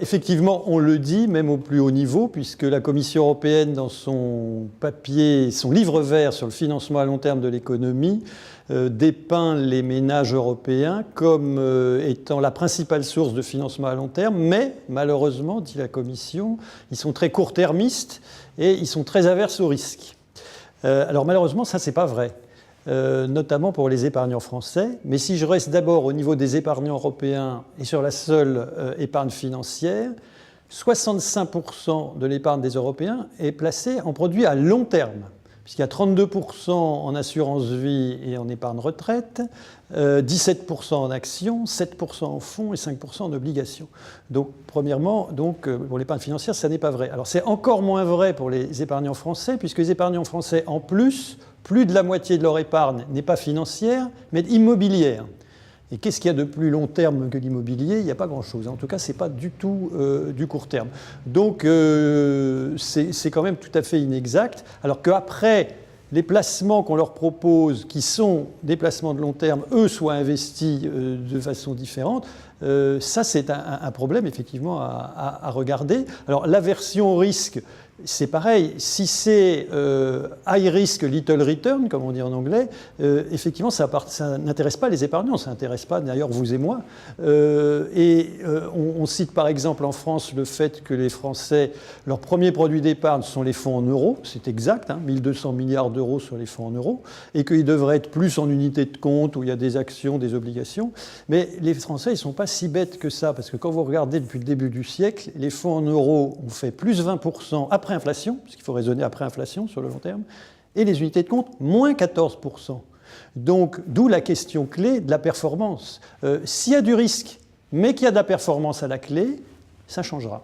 Effectivement, on le dit, même au plus haut niveau, puisque la Commission européenne, dans son papier, son livre vert sur le financement à long terme de l'économie, dépeint les ménages européens comme étant la principale source de financement à long terme, mais malheureusement, dit la Commission, ils sont très court-termistes et ils sont très averses au risque. Alors malheureusement, ça, c'est pas vrai. Notamment pour les épargnants français. Mais si je reste d'abord au niveau des épargnants européens et sur la seule épargne financière, 65% de l'épargne des Européens est placée en produits à long terme, puisqu'il y a 32% en assurance vie et en épargne retraite, 17% en actions, 7% en fonds et 5% en obligations. Donc, premièrement, pour l'épargne financière, ça n'est pas vrai. Alors, c'est encore moins vrai pour les épargnants français, puisque les épargnants français, en plus de la moitié de leur épargne n'est pas financière, mais immobilière. Et qu'est-ce qu'il y a de plus long terme que l'immobilier? Il n'y a pas grand-chose. En tout cas, ce n'est pas du tout du court terme. Donc, c'est quand même tout à fait inexact. Alors qu'après, les placements qu'on leur propose, qui sont des placements de long terme, eux, soient investis de façon différente, ça, c'est un problème, effectivement, à regarder. Alors, l'aversion au risque, c'est pareil. Si c'est high risk, little return, comme on dit en anglais, effectivement, ça n'intéresse pas les épargnants, ça n'intéresse pas d'ailleurs vous et moi. On cite par exemple en France le fait que les Français, leur premier produit d'épargne sont les fonds en euros, c'est exact, 1200 milliards d'euros sur les fonds en euros, et qu'ils devraient être plus en unités de compte où il y a des actions, des obligations. Mais les Français, ils ne sont pas si bêtes que ça, parce que quand vous regardez depuis le début du siècle, les fonds en euros ont fait plus 20% après inflation, puisqu'il faut raisonner après inflation sur le long terme, et les unités de compte, moins 14%. Donc, d'où la question clé de la performance. S'il y a du risque, mais qu'il y a de la performance à la clé, ça changera.